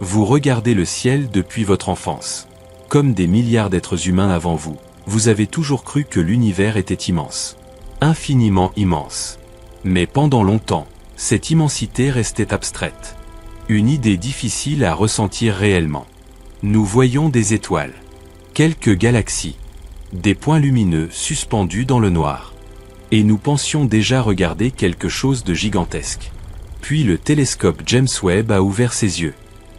Vous regardez le ciel depuis votre enfance. Comme des milliards d'êtres humains avant vous, vous avez toujours cru que l'univers était immense. Infiniment immense. Mais pendant longtemps, cette immensité restait abstraite. Une idée difficile à ressentir réellement. Nous voyons des étoiles. Quelques galaxies. Des points lumineux suspendus dans le noir. Et nous pensions déjà regarder quelque chose de gigantesque. Puis le télescope James Webb a ouvert ses yeux.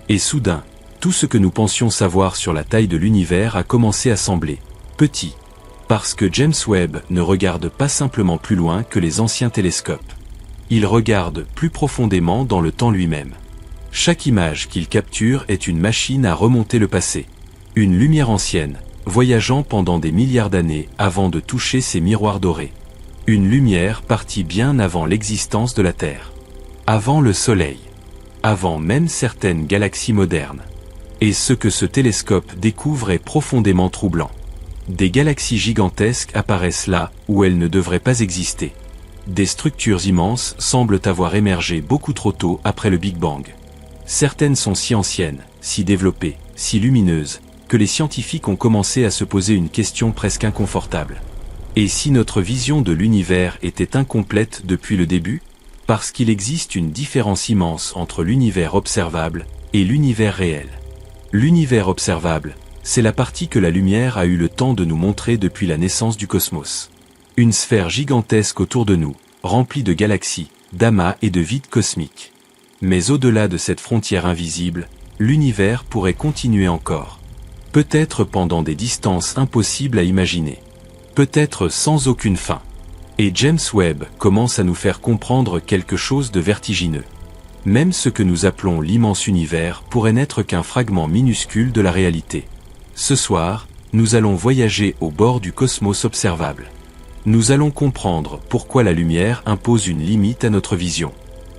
Et soudain, tout ce que nous pensions savoir sur la taille de l'univers a commencé à sembler petit. Parce que James Webb ne regarde pas simplement plus loin que les anciens télescopes. Il regarde plus profondément dans le temps lui-même. Chaque image qu'il capture est une machine à remonter le passé. Une lumière ancienne, voyageant pendant des milliards d'années avant de toucher ces miroirs dorés. Une lumière partie bien avant l'existence de la Terre. Avant le Soleil. Avant même certaines galaxies modernes. Et ce que ce télescope découvre est profondément troublant. Des galaxies gigantesques apparaissent là où elles ne devraient pas exister. Des structures immenses semblent avoir émergé beaucoup trop tôt après le Big Bang. Certaines sont si anciennes, si développées, si lumineuses, que les scientifiques ont commencé à se poser une question presque inconfortable. Et si notre vision de l'univers était incomplète depuis le début ? Parce qu'il existe une différence immense entre l'univers observable et l'univers réel. L'univers observable, c'est la partie que la lumière a eu le temps de nous montrer depuis la naissance du cosmos. Une sphère gigantesque autour de nous, remplie de galaxies, d'amas et de vides cosmiques. Mais au-delà de cette frontière invisible, l'univers pourrait continuer encore. Peut-être pendant des distances impossibles à imaginer. Peut-être sans aucune fin. Et James Webb commence à nous faire comprendre quelque chose de vertigineux. Même ce que nous appelons l'immense univers pourrait n'être qu'un fragment minuscule de la réalité. Ce soir, nous allons voyager au bord du cosmos observable. Nous allons comprendre pourquoi la lumière impose une limite à notre vision.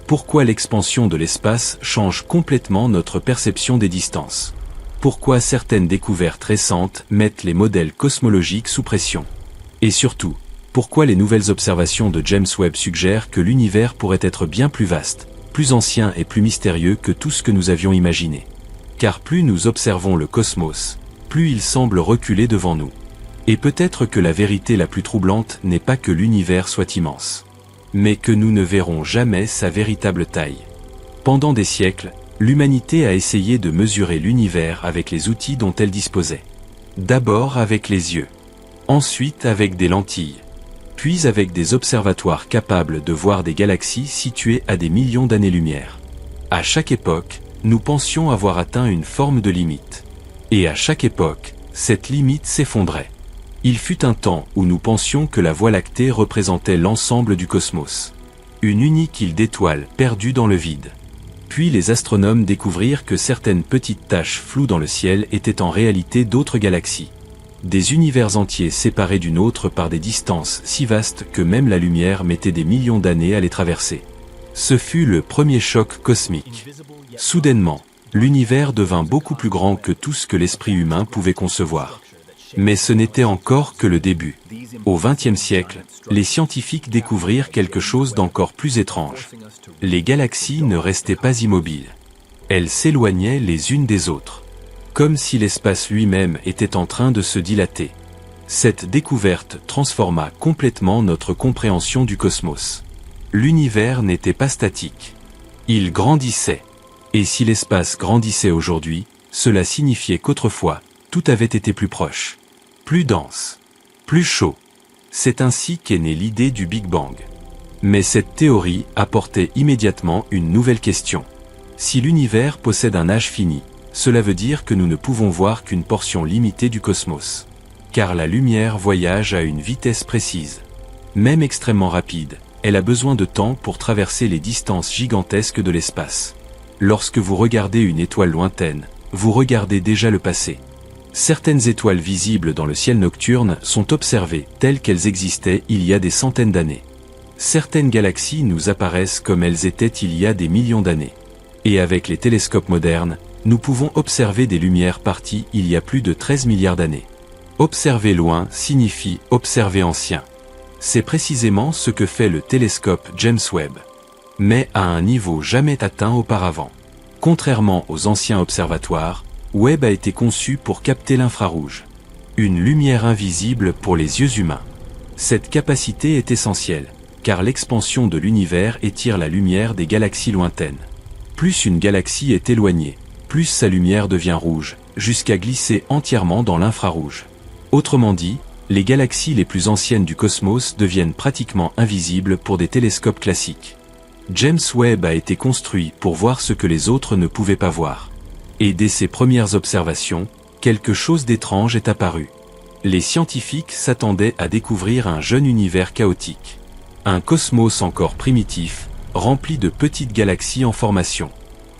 Pourquoi l'expansion de l'espace change complètement notre perception des distances. Pourquoi certaines découvertes récentes mettent les modèles cosmologiques sous pression. Et surtout, pourquoi les nouvelles observations de James Webb suggèrent que l'univers pourrait être bien plus vaste, plus ancien et plus mystérieux que tout ce que nous avions imaginé. Car plus nous observons le cosmos, plus il semble reculer devant nous. Et peut-être que la vérité la plus troublante n'est pas que l'univers soit immense, mais que nous ne verrons jamais sa véritable taille. Pendant des siècles, l'humanité a essayé de mesurer l'univers avec les outils dont elle disposait. D'abord avec les yeux, ensuite avec des lentilles, puis avec des observatoires capables de voir des galaxies situées à des millions d'années-lumière. À chaque époque, nous pensions avoir atteint une forme de limite. Et à chaque époque, cette limite s'effondrait. Il fut un temps où nous pensions que la Voie lactée représentait l'ensemble du cosmos. Une unique île d'étoiles perdue dans le vide. Puis les astronomes découvrirent que certaines petites taches floues dans le ciel étaient en réalité d'autres galaxies. Des univers entiers séparés d'une autre par des distances si vastes que même la lumière mettait des millions d'années à les traverser. Ce fut le premier choc cosmique. Soudainement, l'univers devint beaucoup plus grand que tout ce que l'esprit humain pouvait concevoir. Mais ce n'était encore que le début. Au XXe siècle, les scientifiques découvrirent quelque chose d'encore plus étrange. Les galaxies ne restaient pas immobiles. Elles s'éloignaient les unes des autres. Comme si l'espace lui-même était en train de se dilater. Cette découverte transforma complètement notre compréhension du cosmos. L'univers n'était pas statique. Il grandissait. Et si l'espace grandissait aujourd'hui, cela signifiait qu'autrefois, tout avait été plus proche, plus dense, plus chaud. C'est ainsi qu'est née l'idée du Big Bang. Mais cette théorie apportait immédiatement une nouvelle question. Si l'univers possède un âge fini, cela veut dire que nous ne pouvons voir qu'une portion limitée du cosmos. Car la lumière voyage à une vitesse précise. Même extrêmement rapide, elle a besoin de temps pour traverser les distances gigantesques de l'espace. Lorsque vous regardez une étoile lointaine, vous regardez déjà le passé. Certaines étoiles visibles dans le ciel nocturne sont observées telles qu'elles existaient il y a des centaines d'années. Certaines galaxies nous apparaissent comme elles étaient il y a des millions d'années. Et avec les télescopes modernes, nous pouvons observer des lumières parties il y a plus de 13 milliards d'années. Observer loin signifie observer ancien. C'est précisément ce que fait le télescope James Webb. Mais à un niveau jamais atteint auparavant. Contrairement aux anciens observatoires, Webb a été conçu pour capter l'infrarouge. Une lumière invisible pour les yeux humains. Cette capacité est essentielle, car l'expansion de l'univers étire la lumière des galaxies lointaines. Plus une galaxie est éloignée, plus sa lumière devient rouge, jusqu'à glisser entièrement dans l'infrarouge. Autrement dit, les galaxies les plus anciennes du cosmos deviennent pratiquement invisibles pour des télescopes classiques. James Webb a été construit pour voir ce que les autres ne pouvaient pas voir. Et dès ses premières observations, quelque chose d'étrange est apparu. Les scientifiques s'attendaient à découvrir un jeune univers chaotique. Un cosmos encore primitif, rempli de petites galaxies en formation.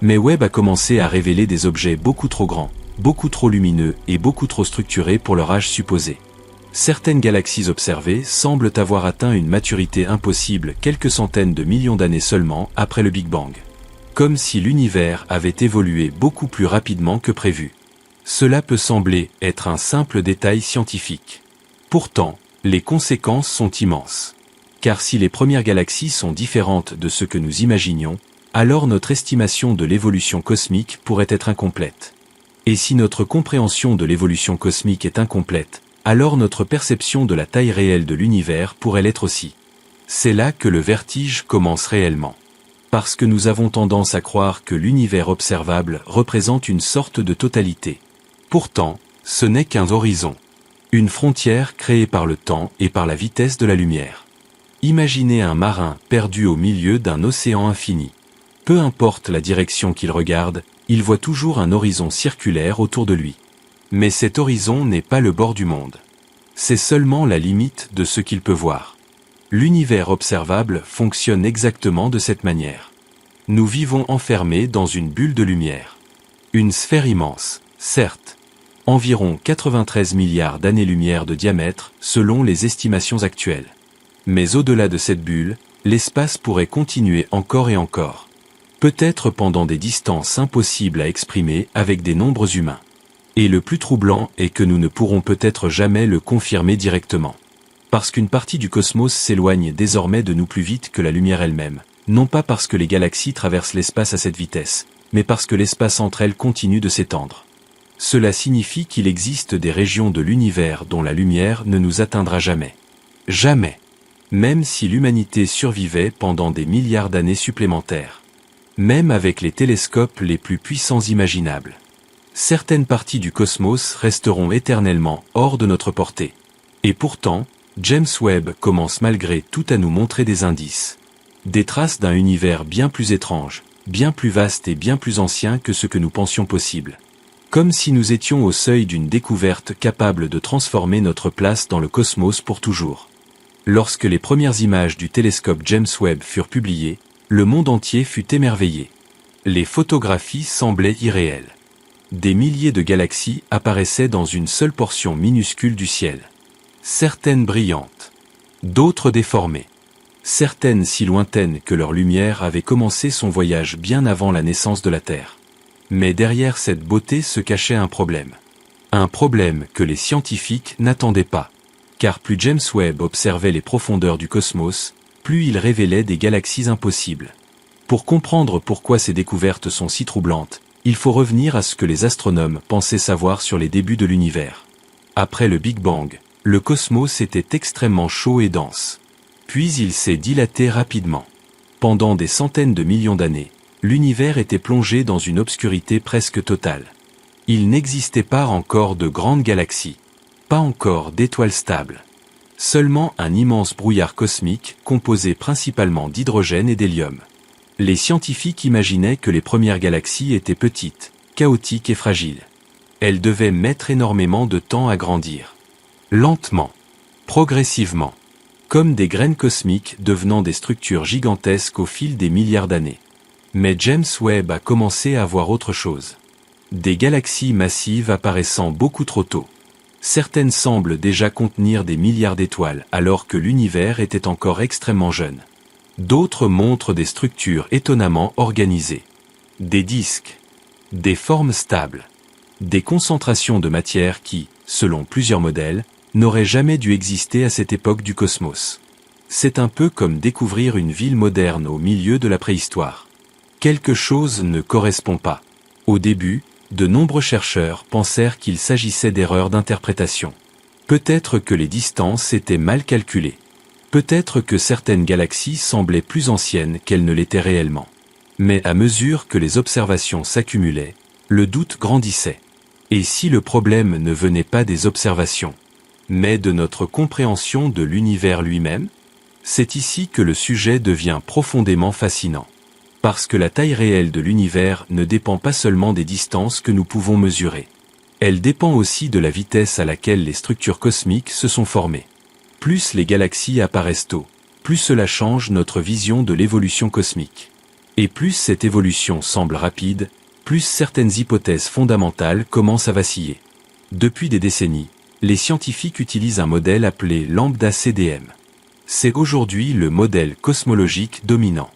Mais Webb a commencé à révéler des objets beaucoup trop grands, beaucoup trop lumineux et beaucoup trop structurés pour leur âge supposé. Certaines galaxies observées semblent avoir atteint une maturité impossible quelques centaines de millions d'années seulement après le Big Bang. Comme si l'univers avait évolué beaucoup plus rapidement que prévu. Cela peut sembler être un simple détail scientifique. Pourtant, les conséquences sont immenses. Car si les premières galaxies sont différentes de ce que nous imaginions, alors notre estimation de l'évolution cosmique pourrait être incomplète. Et si notre compréhension de l'évolution cosmique est incomplète, alors notre perception de la taille réelle de l'univers pourrait l'être aussi. C'est là que le vertige commence réellement. Parce que nous avons tendance à croire que l'univers observable représente une sorte de totalité. Pourtant, ce n'est qu'un horizon. Une frontière créée par le temps et par la vitesse de la lumière. Imaginez un marin perdu au milieu d'un océan infini. Peu importe la direction qu'il regarde, il voit toujours un horizon circulaire autour de lui. Mais cet horizon n'est pas le bord du monde. C'est seulement la limite de ce qu'il peut voir. L'univers observable fonctionne exactement de cette manière. Nous vivons enfermés dans une bulle de lumière. Une sphère immense, certes. Environ 93 milliards d'années-lumière de diamètre selon les estimations actuelles. Mais au-delà de cette bulle, l'espace pourrait continuer encore et encore. Peut-être pendant des distances impossibles à exprimer avec des nombres humains. Et le plus troublant est que nous ne pourrons peut-être jamais le confirmer directement. Parce qu'une partie du cosmos s'éloigne désormais de nous plus vite que la lumière elle-même, non pas parce que les galaxies traversent l'espace à cette vitesse, mais parce que l'espace entre elles continue de s'étendre. Cela signifie qu'il existe des régions de l'univers dont la lumière ne nous atteindra jamais. Jamais. Même si l'humanité survivait pendant des milliards d'années supplémentaires. Même avec les télescopes les plus puissants imaginables. Certaines parties du cosmos resteront éternellement hors de notre portée. Et pourtant, James Webb commence malgré tout à nous montrer des indices. Des traces d'un univers bien plus étrange, bien plus vaste et bien plus ancien que ce que nous pensions possible. Comme si nous étions au seuil d'une découverte capable de transformer notre place dans le cosmos pour toujours. Lorsque les premières images du télescope James Webb furent publiées, le monde entier fut émerveillé. Les photographies semblaient irréelles. Des milliers de galaxies apparaissaient dans une seule portion minuscule du ciel. Certaines brillantes. D'autres déformées. Certaines si lointaines que leur lumière avait commencé son voyage bien avant la naissance de la Terre. Mais derrière cette beauté se cachait un problème. Un problème que les scientifiques n'attendaient pas. Car plus James Webb observait les profondeurs du cosmos, plus il révélait des galaxies impossibles. Pour comprendre pourquoi ces découvertes sont si troublantes, il faut revenir à ce que les astronomes pensaient savoir sur les débuts de l'univers. Après le Big Bang, le cosmos était extrêmement chaud et dense. Puis il s'est dilaté rapidement. Pendant des centaines de millions d'années, l'univers était plongé dans une obscurité presque totale. Il n'existait pas encore de grandes galaxies. Pas encore d'étoiles stables. Seulement un immense brouillard cosmique composé principalement d'hydrogène et d'hélium. Les scientifiques imaginaient que les premières galaxies étaient petites, chaotiques et fragiles. Elles devaient mettre énormément de temps à grandir. Lentement. Progressivement. Comme des graines cosmiques devenant des structures gigantesques au fil des milliards d'années. Mais James Webb a commencé à voir autre chose. Des galaxies massives apparaissant beaucoup trop tôt. Certaines semblent déjà contenir des milliards d'étoiles alors que l'univers était encore extrêmement jeune. D'autres montrent des structures étonnamment organisées. Des disques. Des formes stables. Des concentrations de matière qui, selon plusieurs modèles, n'auraient jamais dû exister à cette époque du cosmos. C'est un peu comme découvrir une ville moderne au milieu de la préhistoire. Quelque chose ne correspond pas. Au début, de nombreux chercheurs pensèrent qu'il s'agissait d'erreurs d'interprétation. Peut-être que les distances étaient mal calculées. Peut-être que certaines galaxies semblaient plus anciennes qu'elles ne l'étaient réellement. Mais à mesure que les observations s'accumulaient, le doute grandissait. Et si le problème ne venait pas des observations, mais de notre compréhension de l'univers lui-même? C'est ici que le sujet devient profondément fascinant. Parce que la taille réelle de l'univers ne dépend pas seulement des distances que nous pouvons mesurer. Elle dépend aussi de la vitesse à laquelle les structures cosmiques se sont formées. Plus les galaxies apparaissent tôt, plus cela change notre vision de l'évolution cosmique. Et plus cette évolution semble rapide, plus certaines hypothèses fondamentales commencent à vaciller. Depuis des décennies, les scientifiques utilisent un modèle appelé lambda-CDM. C'est aujourd'hui le modèle cosmologique dominant.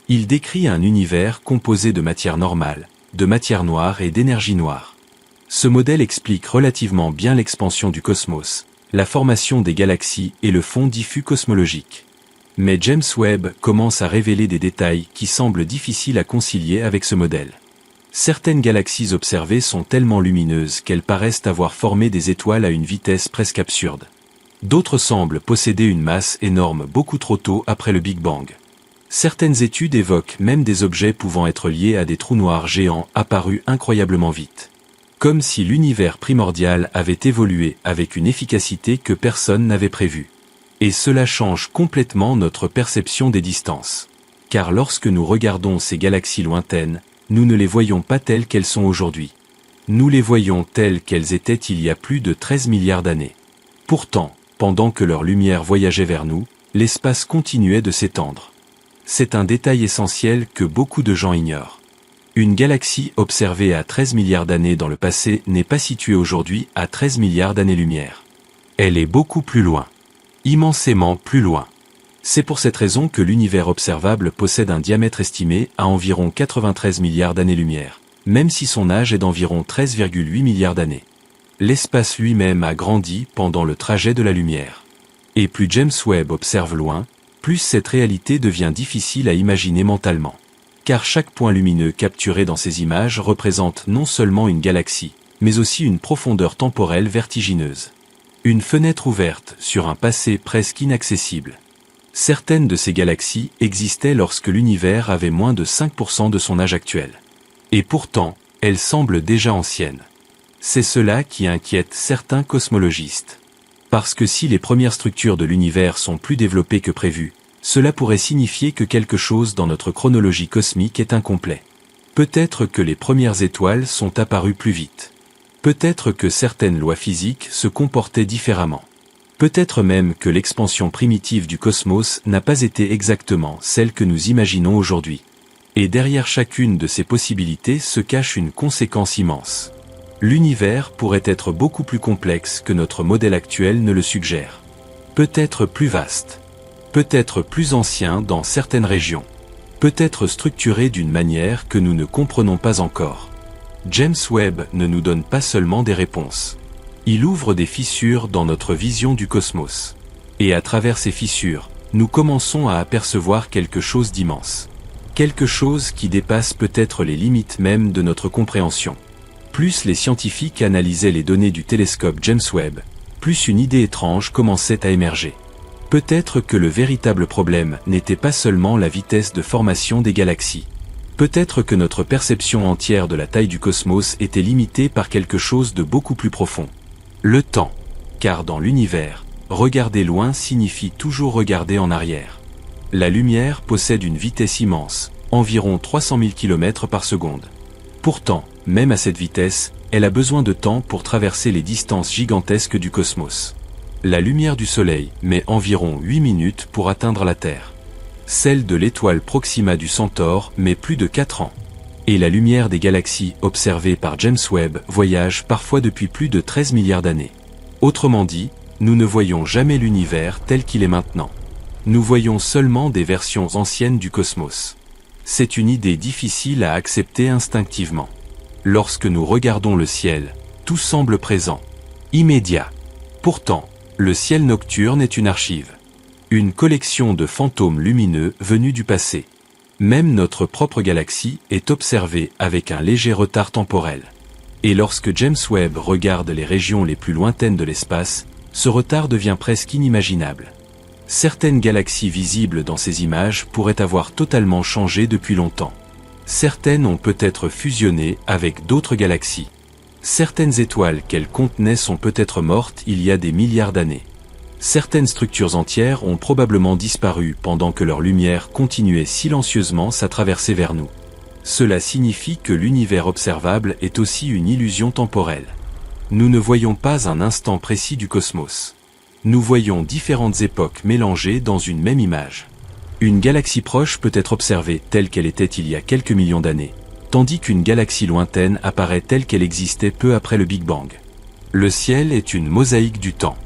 Il décrit un univers composé de matière normale, de matière noire et d'énergie noire. Ce modèle explique relativement bien l'expansion du cosmos, la formation des galaxies et le fond diffus cosmologique. Mais James Webb commence à révéler des détails qui semblent difficiles à concilier avec ce modèle. Certaines galaxies observées sont tellement lumineuses qu'elles paraissent avoir formé des étoiles à une vitesse presque absurde. D'autres semblent posséder une masse énorme beaucoup trop tôt après le Big Bang. Certaines études évoquent même des objets pouvant être liés à des trous noirs géants apparus incroyablement vite. Comme si l'univers primordial avait évolué avec une efficacité que personne n'avait prévue. Et cela change complètement notre perception des distances. Car lorsque nous regardons ces galaxies lointaines, nous ne les voyons pas telles qu'elles sont aujourd'hui. Nous les voyons telles qu'elles étaient il y a plus de 13 milliards d'années. Pourtant, pendant que leur lumière voyageait vers nous, l'espace continuait de s'étendre. C'est un détail essentiel que beaucoup de gens ignorent. Une galaxie observée à 13 milliards d'années dans le passé n'est pas située aujourd'hui à 13 milliards d'années-lumière. Elle est beaucoup plus loin. Immensément plus loin. C'est pour cette raison que l'univers observable possède un diamètre estimé à environ 93 milliards d'années-lumière, même si son âge est d'environ 13,8 milliards d'années. L'espace lui-même a grandi pendant le trajet de la lumière. Et plus James Webb observe loin, plus cette réalité devient difficile à imaginer mentalement. Car chaque point lumineux capturé dans ces images représente non seulement une galaxie, mais aussi une profondeur temporelle vertigineuse. Une fenêtre ouverte sur un passé presque inaccessible. Certaines de ces galaxies existaient lorsque l'univers avait moins de 5% de son âge actuel. Et pourtant, elles semblent déjà anciennes. C'est cela qui inquiète certains cosmologistes. Parce que si les premières structures de l'univers sont plus développées que prévu, cela pourrait signifier que quelque chose dans notre chronologie cosmique est incomplet. Peut-être que les premières étoiles sont apparues plus vite. Peut-être que certaines lois physiques se comportaient différemment. Peut-être même que l'expansion primitive du cosmos n'a pas été exactement celle que nous imaginons aujourd'hui. Et derrière chacune de ces possibilités se cache une conséquence immense. L'univers pourrait être beaucoup plus complexe que notre modèle actuel ne le suggère. Peut-être plus vaste. Peut-être plus ancien dans certaines régions. Peut-être structuré d'une manière que nous ne comprenons pas encore. James Webb ne nous donne pas seulement des réponses. Il ouvre des fissures dans notre vision du cosmos. Et à travers ces fissures, nous commençons à apercevoir quelque chose d'immense. Quelque chose qui dépasse peut-être les limites même de notre compréhension. Plus les scientifiques analysaient les données du télescope James Webb, plus une idée étrange commençait à émerger. Peut-être que le véritable problème n'était pas seulement la vitesse de formation des galaxies. Peut-être que notre perception entière de la taille du cosmos était limitée par quelque chose de beaucoup plus profond. Le temps. Car dans l'univers, regarder loin signifie toujours regarder en arrière. La lumière possède une vitesse immense, environ 300 000 km par seconde. Pourtant, même à cette vitesse, elle a besoin de temps pour traverser les distances gigantesques du cosmos. La lumière du Soleil met environ 8 minutes pour atteindre la Terre. Celle de l'étoile Proxima du Centaure met plus de 4 ans. Et la lumière des galaxies observées par James Webb voyage parfois depuis plus de 13 milliards d'années. Autrement dit, nous ne voyons jamais l'univers tel qu'il est maintenant. Nous voyons seulement des versions anciennes du cosmos. C'est une idée difficile à accepter instinctivement. Lorsque nous regardons le ciel, tout semble présent, immédiat. Pourtant, le ciel nocturne est une archive. Une collection de fantômes lumineux venus du passé. Même notre propre galaxie est observée avec un léger retard temporel. Et lorsque James Webb regarde les régions les plus lointaines de l'espace, ce retard devient presque inimaginable. Certaines galaxies visibles dans ces images pourraient avoir totalement changé depuis longtemps. Certaines ont peut-être fusionné avec d'autres galaxies. Certaines étoiles qu'elles contenaient sont peut-être mortes il y a des milliards d'années. Certaines structures entières ont probablement disparu pendant que leur lumière continuait silencieusement sa traversée vers nous. Cela signifie que l'univers observable est aussi une illusion temporelle. Nous ne voyons pas un instant précis du cosmos. Nous voyons différentes époques mélangées dans une même image. Une galaxie proche peut être observée telle qu'elle était il y a quelques millions d'années, tandis qu'une galaxie lointaine apparaît telle qu'elle existait peu après le Big Bang. Le ciel est une mosaïque du temps.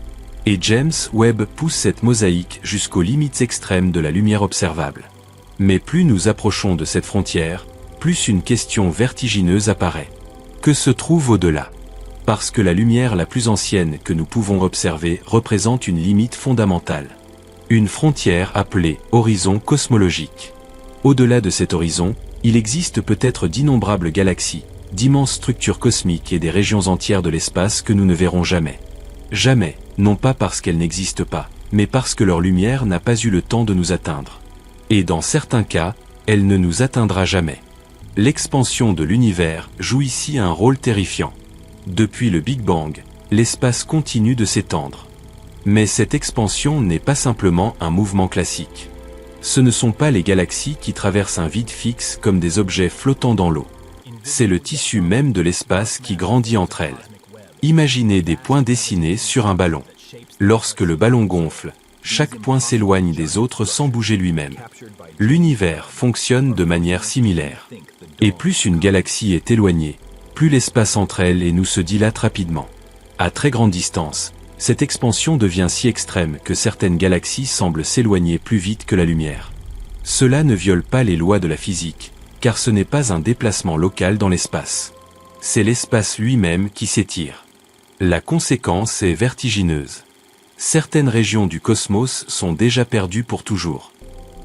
Et James Webb pousse cette mosaïque jusqu'aux limites extrêmes de la lumière observable. Mais plus nous approchons de cette frontière, plus une question vertigineuse apparaît. Que se trouve au-delà ? Parce que la lumière la plus ancienne que nous pouvons observer représente une limite fondamentale. Une frontière appelée horizon cosmologique. Au-delà de cet horizon, il existe peut-être d'innombrables galaxies, d'immenses structures cosmiques et des régions entières de l'espace que nous ne verrons jamais. Jamais, non pas parce qu'elles n'existent pas, mais parce que leur lumière n'a pas eu le temps de nous atteindre. Et dans certains cas, elle ne nous atteindra jamais. L'expansion de l'univers joue ici un rôle terrifiant. Depuis le Big Bang, l'espace continue de s'étendre. Mais cette expansion n'est pas simplement un mouvement classique. Ce ne sont pas les galaxies qui traversent un vide fixe comme des objets flottant dans l'eau. C'est le tissu même de l'espace qui grandit entre elles. Imaginez des points dessinés sur un ballon. Lorsque le ballon gonfle, chaque point s'éloigne des autres sans bouger lui-même. L'univers fonctionne de manière similaire. Et plus une galaxie est éloignée, plus l'espace entre elles et nous se dilate rapidement. À très grande distance, cette expansion devient si extrême que certaines galaxies semblent s'éloigner plus vite que la lumière. Cela ne viole pas les lois de la physique, car ce n'est pas un déplacement local dans l'espace. C'est l'espace lui-même qui s'étire. La conséquence est vertigineuse. Certaines régions du cosmos sont déjà perdues pour toujours.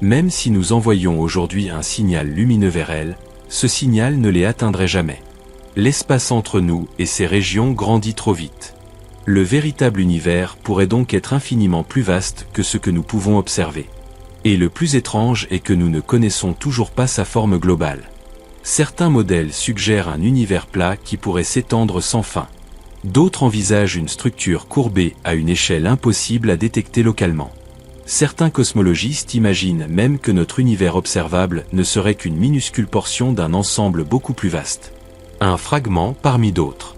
Même si nous envoyions aujourd'hui un signal lumineux vers elles, ce signal ne les atteindrait jamais. L'espace entre nous et ces régions grandit trop vite. Le véritable univers pourrait donc être infiniment plus vaste que ce que nous pouvons observer. Et le plus étrange est que nous ne connaissons toujours pas sa forme globale. Certains modèles suggèrent un univers plat qui pourrait s'étendre sans fin. D'autres envisagent une structure courbée à une échelle impossible à détecter localement. Certains cosmologistes imaginent même que notre univers observable ne serait qu'une minuscule portion d'un ensemble beaucoup plus vaste. Un fragment parmi d'autres.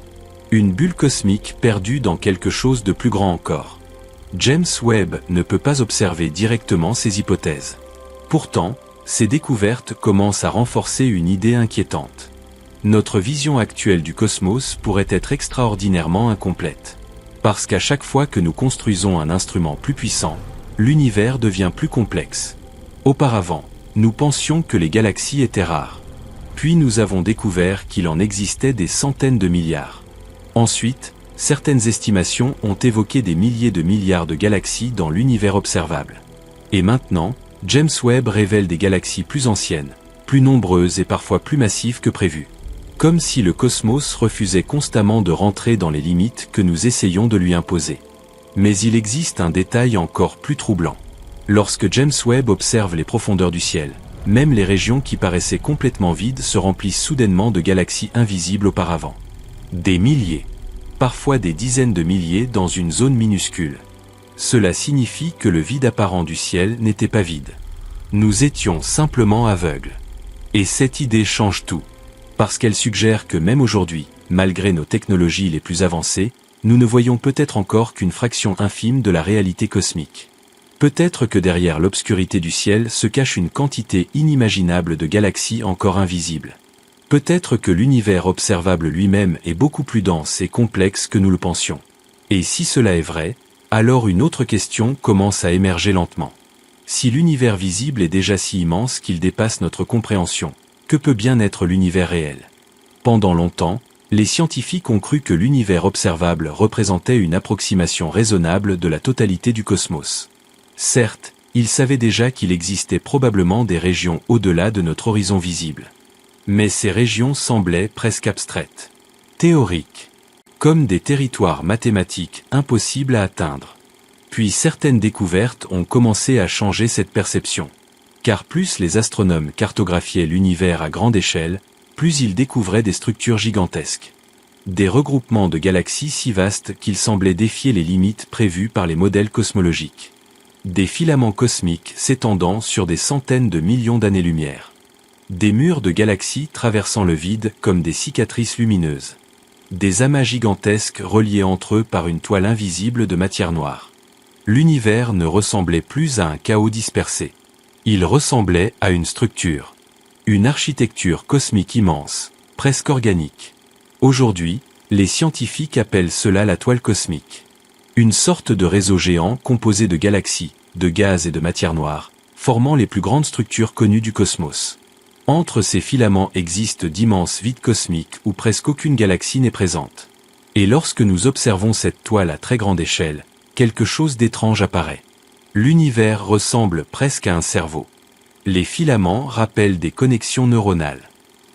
Une bulle cosmique perdue dans quelque chose de plus grand encore. James Webb ne peut pas observer directement ces hypothèses. Pourtant, ces découvertes commencent à renforcer une idée inquiétante. Notre vision actuelle du cosmos pourrait être extraordinairement incomplète. Parce qu'à chaque fois que nous construisons un instrument plus puissant, l'univers devient plus complexe. Auparavant, nous pensions que les galaxies étaient rares. Puis nous avons découvert qu'il en existait des centaines de milliards. Ensuite, certaines estimations ont évoqué des milliers de milliards de galaxies dans l'univers observable. Et maintenant, James Webb révèle des galaxies plus anciennes, plus nombreuses et parfois plus massives que prévu. Comme si le cosmos refusait constamment de rentrer dans les limites que nous essayons de lui imposer. Mais il existe un détail encore plus troublant. Lorsque James Webb observe les profondeurs du ciel, même les régions qui paraissaient complètement vides se remplissent soudainement de galaxies invisibles auparavant. Des milliers, parfois des dizaines de milliers dans une zone minuscule. Cela signifie que le vide apparent du ciel n'était pas vide. Nous étions simplement aveugles. Et cette idée change tout. Parce qu'elle suggère que même aujourd'hui, malgré nos technologies les plus avancées, nous ne voyons peut-être encore qu'une fraction infime de la réalité cosmique. Peut-être que derrière l'obscurité du ciel se cache une quantité inimaginable de galaxies encore invisibles. Peut-être que l'univers observable lui-même est beaucoup plus dense et complexe que nous le pensions. Et si cela est vrai, alors une autre question commence à émerger lentement. Si l'univers visible est déjà si immense qu'il dépasse notre compréhension, que peut bien être l'univers réel ? Pendant longtemps, les scientifiques ont cru que l'univers observable représentait une approximation raisonnable de la totalité du cosmos. Certes, il savait déjà qu'il existait probablement des régions au-delà de notre horizon visible. Mais ces régions semblaient presque abstraites, théoriques, comme des territoires mathématiques impossibles à atteindre. Puis certaines découvertes ont commencé à changer cette perception. Car plus les astronomes cartographiaient l'univers à grande échelle, plus ils découvraient des structures gigantesques. Des regroupements de galaxies si vastes qu'ils semblaient défier les limites prévues par les modèles cosmologiques. Des filaments cosmiques s'étendant sur des centaines de millions d'années-lumière. Des murs de galaxies traversant le vide comme des cicatrices lumineuses. Des amas gigantesques reliés entre eux par une toile invisible de matière noire. L'univers ne ressemblait plus à un chaos dispersé. Il ressemblait à une structure. Une architecture cosmique immense, presque organique. Aujourd'hui, les scientifiques appellent cela la toile cosmique. Une sorte de réseau géant composé de galaxies, de gaz et de matière noire, formant les plus grandes structures connues du cosmos. Entre ces filaments existent d'immenses vides cosmiques où presque aucune galaxie n'est présente. Et lorsque nous observons cette toile à très grande échelle, quelque chose d'étrange apparaît. L'univers ressemble presque à un cerveau. Les filaments rappellent des connexions neuronales.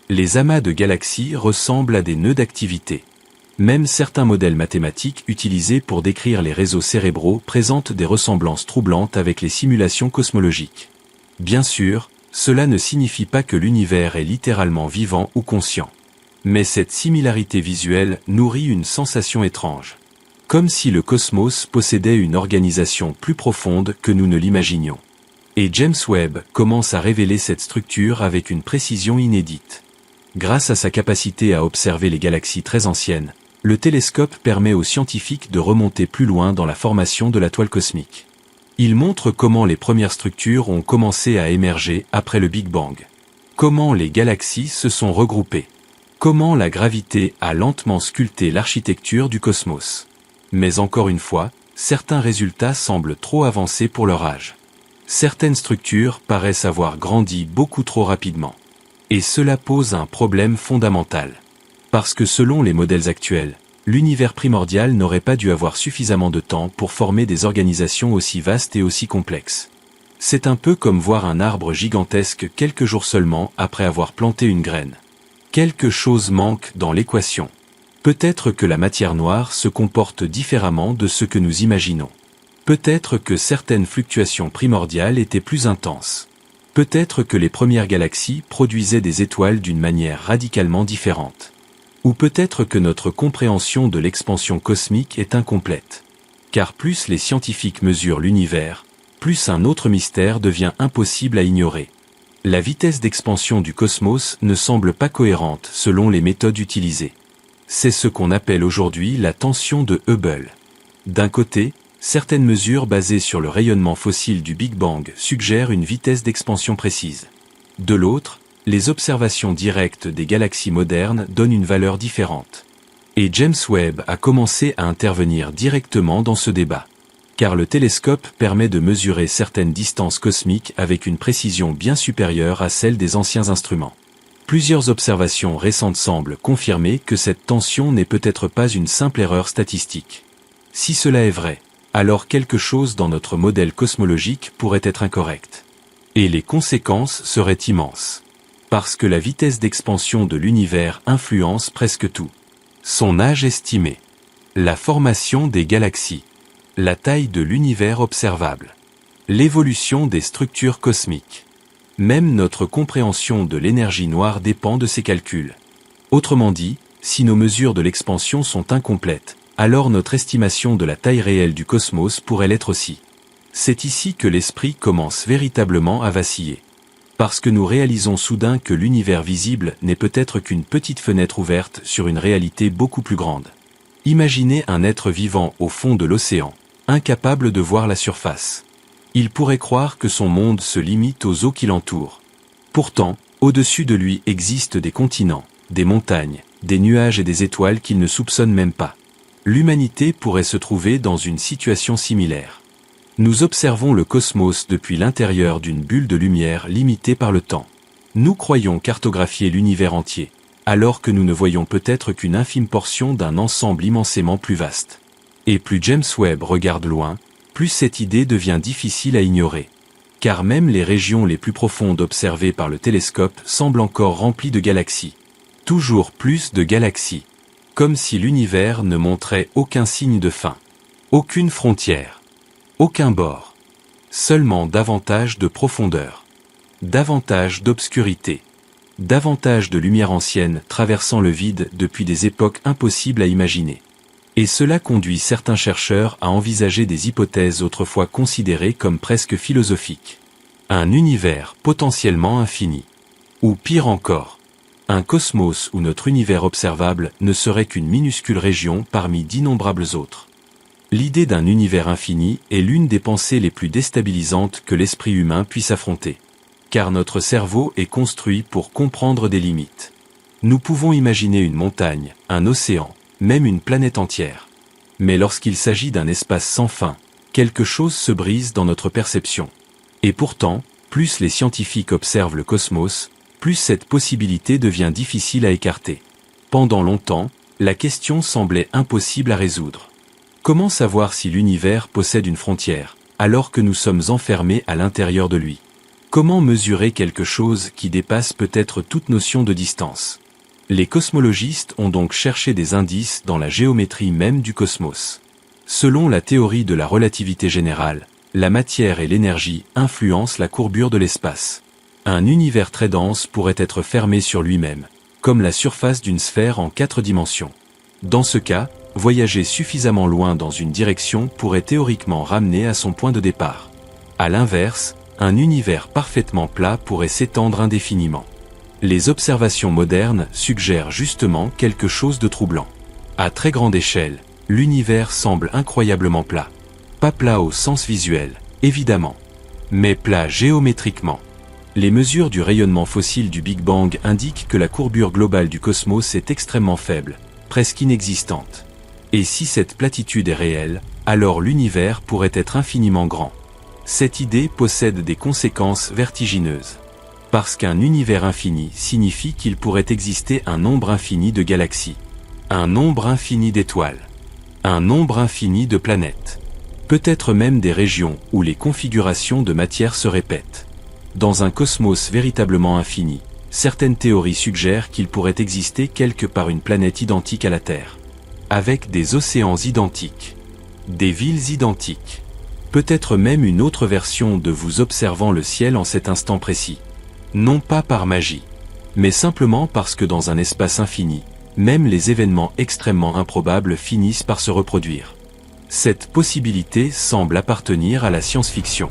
Les amas de galaxies ressemblent à des nœuds d'activité. Même certains modèles mathématiques utilisés pour décrire les réseaux cérébraux présentent des ressemblances troublantes avec les simulations cosmologiques. Bien sûr, cela ne signifie pas que l'univers est littéralement vivant ou conscient. Mais cette similarité visuelle nourrit une sensation étrange. Comme si le cosmos possédait une organisation plus profonde que nous ne l'imaginions. Et James Webb commence à révéler cette structure avec une précision inédite. Grâce à sa capacité à observer les galaxies très anciennes, le télescope permet aux scientifiques de remonter plus loin dans la formation de la toile cosmique. Il montre comment les premières structures ont commencé à émerger après le Big Bang. Comment les galaxies se sont regroupées. Comment la gravité a lentement sculpté l'architecture du cosmos. Mais encore une fois, certains résultats semblent trop avancés pour leur âge. Certaines structures paraissent avoir grandi beaucoup trop rapidement. Et cela pose un problème fondamental. Parce que selon les modèles actuels, l'univers primordial n'aurait pas dû avoir suffisamment de temps pour former des organisations aussi vastes et aussi complexes. C'est un peu comme voir un arbre gigantesque quelques jours seulement après avoir planté une graine. Quelque chose manque dans l'équation. Peut-être que la matière noire se comporte différemment de ce que nous imaginons. Peut-être que certaines fluctuations primordiales étaient plus intenses. Peut-être que les premières galaxies produisaient des étoiles d'une manière radicalement différente. Ou peut-être que notre compréhension de l'expansion cosmique est incomplète. Car plus les scientifiques mesurent l'univers, plus un autre mystère devient impossible à ignorer. La vitesse d'expansion du cosmos ne semble pas cohérente selon les méthodes utilisées. C'est ce qu'on appelle aujourd'hui la tension de Hubble. D'un côté, certaines mesures basées sur le rayonnement fossile du Big Bang suggèrent une vitesse d'expansion précise. De l'autre, les observations directes des galaxies modernes donnent une valeur différente. Et James Webb a commencé à intervenir directement dans ce débat. Car le télescope permet de mesurer certaines distances cosmiques avec une précision bien supérieure à celle des anciens instruments. Plusieurs observations récentes semblent confirmer que cette tension n'est peut-être pas une simple erreur statistique. Si cela est vrai, alors quelque chose dans notre modèle cosmologique pourrait être incorrect. Et les conséquences seraient immenses. Parce que la vitesse d'expansion de l'univers influence presque tout. Son âge estimé. La formation des galaxies. La taille de l'univers observable. L'évolution des structures cosmiques. Même notre compréhension de l'énergie noire dépend de ces calculs. Autrement dit, si nos mesures de l'expansion sont incomplètes, alors notre estimation de la taille réelle du cosmos pourrait l'être aussi. C'est ici que l'esprit commence véritablement à vaciller. Parce que nous réalisons soudain que l'univers visible n'est peut-être qu'une petite fenêtre ouverte sur une réalité beaucoup plus grande. Imaginez un être vivant au fond de l'océan, incapable de voir la surface. Il pourrait croire que son monde se limite aux eaux qui l'entourent. Pourtant, au-dessus de lui existent des continents, des montagnes, des nuages et des étoiles qu'il ne soupçonne même pas. L'humanité pourrait se trouver dans une situation similaire. Nous observons le cosmos depuis l'intérieur d'une bulle de lumière limitée par le temps. Nous croyons cartographier l'univers entier, alors que nous ne voyons peut-être qu'une infime portion d'un ensemble immensément plus vaste. Et plus James Webb regarde loin, plus cette idée devient difficile à ignorer. car même les régions les plus profondes observées par le télescope semblent encore remplies de galaxies. Toujours plus de galaxies. Comme si l'univers ne montrait aucun signe de fin. Aucune frontière. Aucun bord. Seulement davantage de profondeur. Davantage d'obscurité. Davantage de lumière ancienne traversant le vide depuis des époques impossibles à imaginer. Et cela conduit certains chercheurs à envisager des hypothèses autrefois considérées comme presque philosophiques. Un univers potentiellement infini. Ou pire encore, un cosmos où notre univers observable ne serait qu'une minuscule région parmi d'innombrables autres. L'idée d'un univers infini est l'une des pensées les plus déstabilisantes que l'esprit humain puisse affronter. Car notre cerveau est construit pour comprendre des limites. Nous pouvons imaginer une montagne, un océan, même une planète entière. Mais lorsqu'il s'agit d'un espace sans fin, quelque chose se brise dans notre perception. Et pourtant, plus les scientifiques observent le cosmos, plus cette possibilité devient difficile à écarter. Pendant longtemps, la question semblait impossible à résoudre. Comment savoir si l'univers possède une frontière, alors que nous sommes enfermés à l'intérieur de lui? Comment mesurer quelque chose qui dépasse peut-être toute notion de distance? Les cosmologistes ont donc cherché des indices dans la géométrie même du cosmos. Selon la théorie de la relativité générale, la matière et l'énergie influencent la courbure de l'espace. Un univers très dense pourrait être fermé sur lui-même, comme la surface d'une sphère en 4 dimensions. Dans ce cas, voyager suffisamment loin dans une direction pourrait théoriquement ramener à son point de départ. À l'inverse, un univers parfaitement plat pourrait s'étendre indéfiniment. Les observations modernes suggèrent justement quelque chose de troublant. À très grande échelle, l'univers semble incroyablement plat. Pas plat au sens visuel, évidemment, mais plat géométriquement. Les mesures du rayonnement fossile du Big Bang indiquent que la courbure globale du cosmos est extrêmement faible, presque inexistante. Et si cette platitude est réelle, alors l'univers pourrait être infiniment grand. Cette idée possède des conséquences vertigineuses. Parce qu'un univers infini signifie qu'il pourrait exister un nombre infini de galaxies, un nombre infini d'étoiles, un nombre infini de planètes, peut-être même des régions où les configurations de matière se répètent. Dans un cosmos véritablement infini, certaines théories suggèrent qu'il pourrait exister quelque part une planète identique à la Terre, avec des océans identiques, des villes identiques, peut-être même une autre version de vous observant le ciel en cet instant précis. Non pas par magie, mais simplement parce que dans un espace infini, même les événements extrêmement improbables finissent par se reproduire. Cette possibilité semble appartenir à la science-fiction.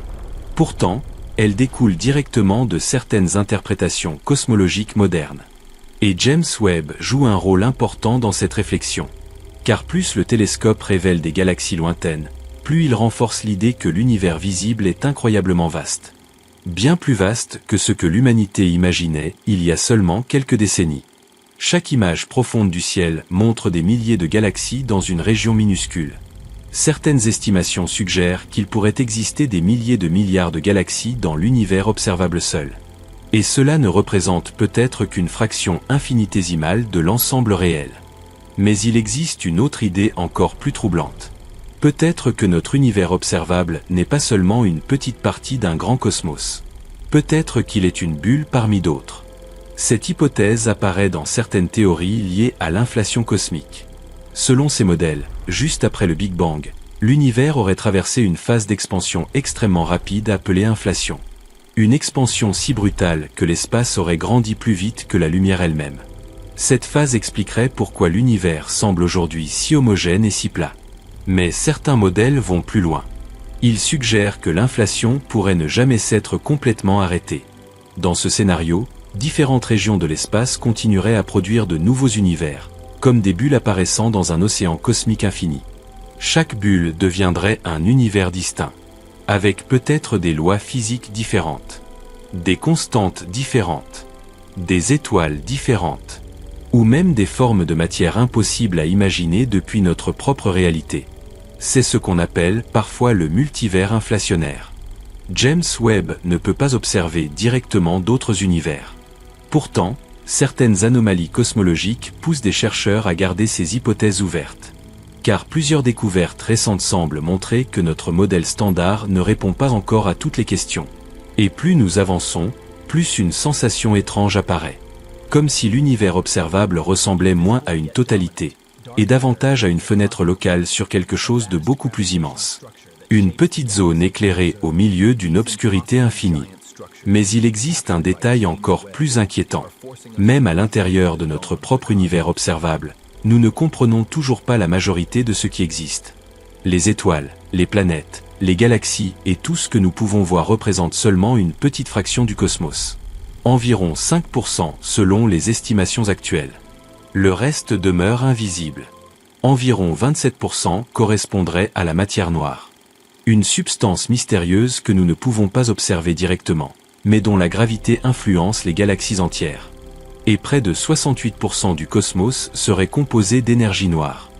Pourtant, elle découle directement de certaines interprétations cosmologiques modernes. Et James Webb joue un rôle important dans cette réflexion. Car plus le télescope révèle des galaxies lointaines, plus il renforce l'idée que l'univers visible est incroyablement vaste. Bien plus vaste que ce que l'humanité imaginait il y a seulement quelques décennies. Chaque image profonde du ciel montre des milliers de galaxies dans une région minuscule. Certaines estimations suggèrent qu'il pourrait exister des milliers de milliards de galaxies dans l'univers observable seul. Et cela ne représente peut-être qu'une fraction infinitésimale de l'ensemble réel. Mais il existe une autre idée encore plus troublante. Peut-être que notre univers observable n'est pas seulement une petite partie d'un grand cosmos. Peut-être qu'il est une bulle parmi d'autres. Cette hypothèse apparaît dans certaines théories liées à l'inflation cosmique. Selon ces modèles, juste après le Big Bang, l'univers aurait traversé une phase d'expansion extrêmement rapide appelée inflation. Une expansion si brutale que l'espace aurait grandi plus vite que la lumière elle-même. Cette phase expliquerait pourquoi l'univers semble aujourd'hui si homogène et si plat. Mais certains modèles vont plus loin. Ils suggèrent que l'inflation pourrait ne jamais s'être complètement arrêtée. Dans ce scénario, différentes régions de l'espace continueraient à produire de nouveaux univers, comme des bulles apparaissant dans un océan cosmique infini. Chaque bulle deviendrait un univers distinct, avec peut-être des lois physiques différentes, des constantes différentes, des étoiles différentes, ou même des formes de matière impossibles à imaginer depuis notre propre réalité. C'est ce qu'on appelle parfois le multivers inflationnaire. James Webb ne peut pas observer directement d'autres univers. Pourtant, certaines anomalies cosmologiques poussent des chercheurs à garder ces hypothèses ouvertes. Car plusieurs découvertes récentes semblent montrer que notre modèle standard ne répond pas encore à toutes les questions. Et plus nous avançons, plus une sensation étrange apparaît. Comme si l'univers observable ressemblait moins à une totalité, et davantage à une fenêtre locale sur quelque chose de beaucoup plus immense. Une petite zone éclairée au milieu d'une obscurité infinie. Mais il existe un détail encore plus inquiétant. Même à l'intérieur de notre propre univers observable, nous ne comprenons toujours pas la majorité de ce qui existe. Les étoiles, les planètes, les galaxies et tout ce que nous pouvons voir représentent seulement une petite fraction du cosmos. Environ 5% selon les estimations actuelles. Le reste demeure invisible. Environ 27% correspondrait à la matière noire. Une substance mystérieuse que nous ne pouvons pas observer directement, mais dont la gravité influence les galaxies entières. Et près de 68% du cosmos serait composé d'énergie noire.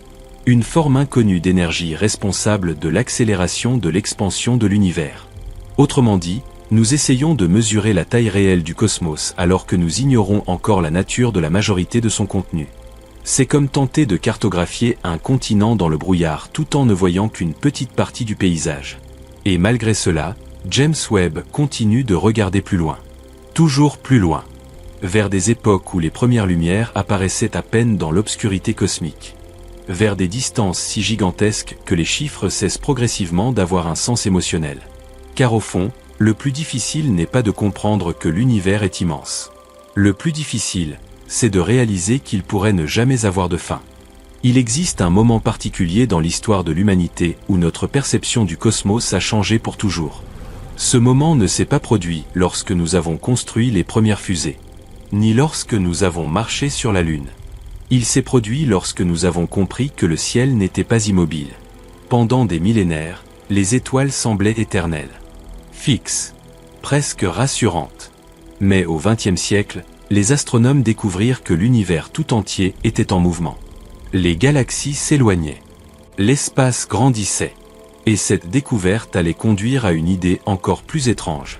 Une forme inconnue d'énergie responsable de l'accélération de l'expansion de l'univers. Autrement dit, nous essayons de mesurer la taille réelle du cosmos alors que nous ignorons encore la nature de la majorité de son contenu. C'est comme tenter de cartographier un continent dans le brouillard tout en ne voyant qu'une petite partie du paysage. Et malgré cela, James Webb continue de regarder plus loin. Toujours plus loin. Vers des époques où les premières lumières apparaissaient à peine dans l'obscurité cosmique. Vers des distances si gigantesques que les chiffres cessent progressivement d'avoir un sens émotionnel. Car au fond, le plus difficile n'est pas de comprendre que l'univers est immense. Le plus difficile, c'est de réaliser qu'il pourrait ne jamais avoir de fin. Il existe un moment particulier dans l'histoire de l'humanité où notre perception du cosmos a changé pour toujours. Ce moment ne s'est pas produit lorsque nous avons construit les premières fusées, ni lorsque nous avons marché sur la Lune. Il s'est produit lorsque nous avons compris que le ciel n'était pas immobile. Pendant des millénaires, les étoiles semblaient éternelles. Fixes, presque rassurantes. Mais au XXe siècle, les astronomes découvrirent que l'univers tout entier était en mouvement. Les galaxies s'éloignaient. L'espace grandissait. Et cette découverte allait conduire à une idée encore plus étrange.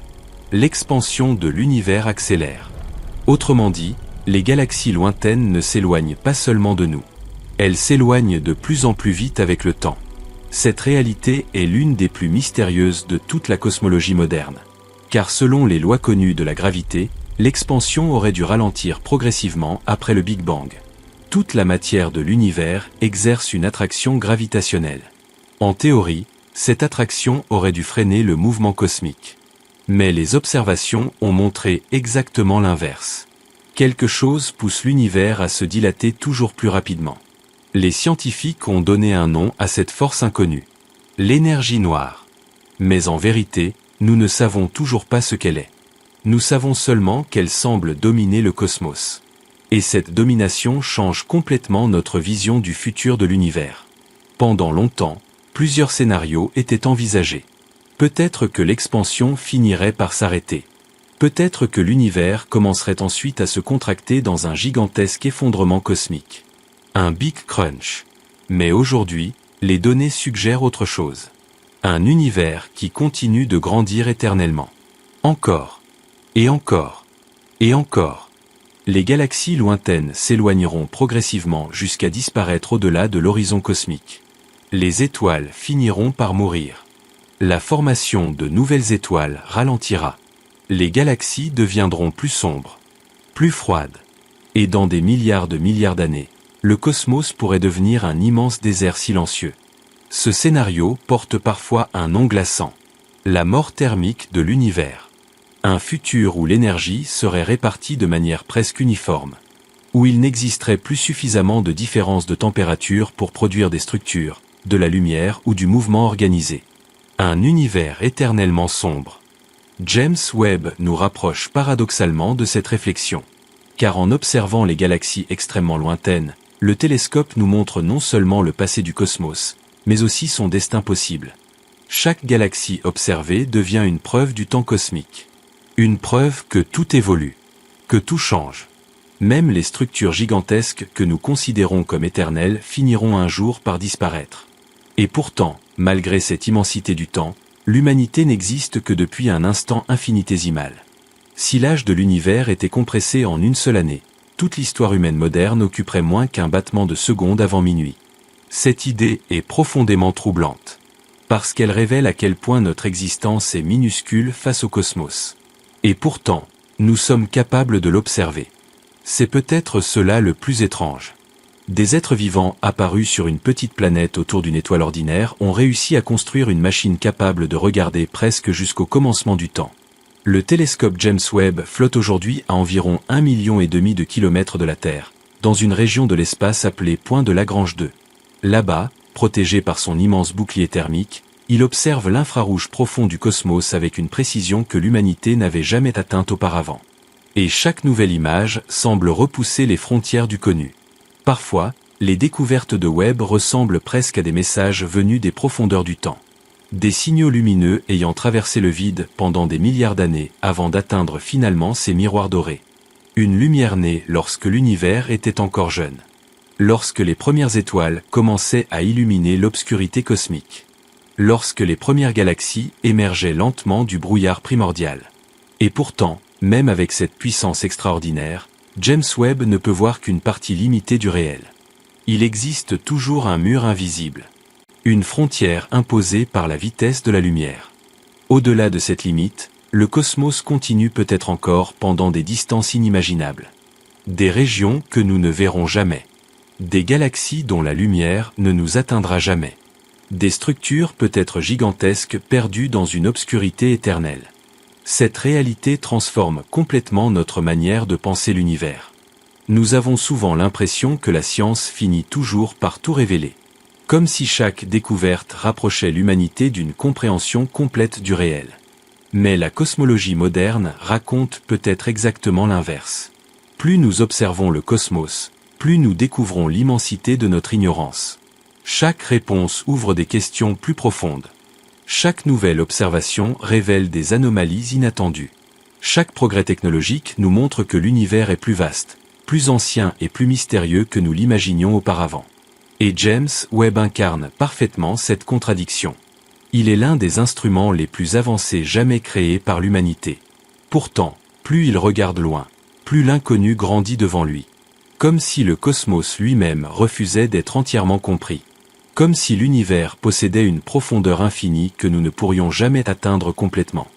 L'expansion de l'univers accélère. Autrement dit, les galaxies lointaines ne s'éloignent pas seulement de nous. Elles s'éloignent de plus en plus vite avec le temps. Cette réalité est l'une des plus mystérieuses de toute la cosmologie moderne. Car selon les lois connues de la gravité, l'expansion aurait dû ralentir progressivement après le Big Bang. Toute la matière de l'univers exerce une attraction gravitationnelle. En théorie, cette attraction aurait dû freiner le mouvement cosmique. Mais les observations ont montré exactement l'inverse. Quelque chose pousse l'univers à se dilater toujours plus rapidement. Les scientifiques ont donné un nom à cette force inconnue. L'énergie noire. Mais en vérité, nous ne savons toujours pas ce qu'elle est. Nous savons seulement qu'elle semble dominer le cosmos. Et cette domination change complètement notre vision du futur de l'univers. Pendant longtemps, plusieurs scénarios étaient envisagés. Peut-être que l'expansion finirait par s'arrêter. Peut-être que l'univers commencerait ensuite à se contracter dans un gigantesque effondrement cosmique. Un Big Crunch. Mais aujourd'hui, les données suggèrent autre chose. Un univers qui continue de grandir éternellement. Encore. Et encore. Et encore. Les galaxies lointaines s'éloigneront progressivement jusqu'à disparaître au-delà de l'horizon cosmique. Les étoiles finiront par mourir. La formation de nouvelles étoiles ralentira. Les galaxies deviendront plus sombres, plus froides. Et dans des milliards d'années, le cosmos pourrait devenir un immense désert silencieux. Ce scénario porte parfois un nom glaçant. La mort thermique de l'univers. Un futur où l'énergie serait répartie de manière presque uniforme. Où il n'existerait plus suffisamment de différence de température pour produire des structures, de la lumière ou du mouvement organisé. Un univers éternellement sombre. James Webb nous rapproche paradoxalement de cette réflexion. Car en observant les galaxies extrêmement lointaines, le télescope nous montre non seulement le passé du cosmos, mais aussi son destin possible. Chaque galaxie observée devient une preuve du temps cosmique. Une preuve que tout évolue, que tout change. Même les structures gigantesques que nous considérons comme éternelles finiront un jour par disparaître. Et pourtant, malgré cette immensité du temps, l'humanité n'existe que depuis un instant infinitésimal. Si l'âge de l'univers était compressé en une seule année, toute l'histoire humaine moderne occuperait moins qu'un battement de seconde avant minuit. Cette idée est profondément troublante. parce qu'elle révèle à quel point notre existence est minuscule face au cosmos. Et pourtant, nous sommes capables de l'observer. C'est peut-être cela le plus étrange. Des êtres vivants apparus sur une petite planète autour d'une étoile ordinaire ont réussi à construire une machine capable de regarder presque jusqu'au commencement du temps. Le télescope James Webb flotte aujourd'hui à environ 1,5 million de kilomètres de la Terre, dans une région de l'espace appelée Point de Lagrange 2. Là-bas, protégé par son immense bouclier thermique, il observe l'infrarouge profond du cosmos avec une précision que l'humanité n'avait jamais atteinte auparavant. Et chaque nouvelle image semble repousser les frontières du connu. Parfois, les découvertes de Webb ressemblent presque à des messages venus des profondeurs du temps. Des signaux lumineux ayant traversé le vide pendant des milliards d'années avant d'atteindre finalement ces miroirs dorés. Une lumière née lorsque l'univers était encore jeune. Lorsque les premières étoiles commençaient à illuminer l'obscurité cosmique. Lorsque les premières galaxies émergeaient lentement du brouillard primordial. Et pourtant, même avec cette puissance extraordinaire, James Webb ne peut voir qu'une partie limitée du réel. Il existe toujours un mur invisible. Une frontière imposée par la vitesse de la lumière. Au-delà de cette limite, le cosmos continue peut-être encore pendant des distances inimaginables. Des régions que nous ne verrons jamais. Des galaxies dont la lumière ne nous atteindra jamais. Des structures peut-être gigantesques perdues dans une obscurité éternelle. Cette réalité transforme complètement notre manière de penser l'univers. Nous avons souvent l'impression que la science finit toujours par tout révéler. Comme si chaque découverte rapprochait l'humanité d'une compréhension complète du réel. Mais la cosmologie moderne raconte peut-être exactement l'inverse. Plus nous observons le cosmos, plus nous découvrons l'immensité de notre ignorance. Chaque réponse ouvre des questions plus profondes. Chaque nouvelle observation révèle des anomalies inattendues. Chaque progrès technologique nous montre que l'univers est plus vaste, plus ancien et plus mystérieux que nous l'imaginions auparavant. Et James Webb incarne parfaitement cette contradiction. Il est l'un des instruments les plus avancés jamais créés par l'humanité. Pourtant, plus il regarde loin, plus l'inconnu grandit devant lui. Comme si le cosmos lui-même refusait d'être entièrement compris. Comme si l'univers possédait une profondeur infinie que nous ne pourrions jamais atteindre complètement.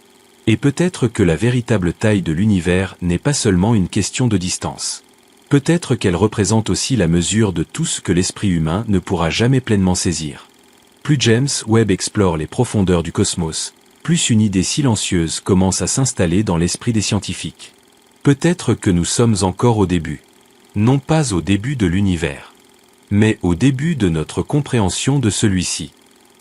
Et peut-être que la véritable taille de l'univers n'est pas seulement une question de distance. Peut-être qu'elle représente aussi la mesure de tout ce que l'esprit humain ne pourra jamais pleinement saisir. Plus James Webb explore les profondeurs du cosmos, plus une idée silencieuse commence à s'installer dans l'esprit des scientifiques. Peut-être que nous sommes encore au début. Non pas au début de l'univers, mais au début de notre compréhension de celui-ci.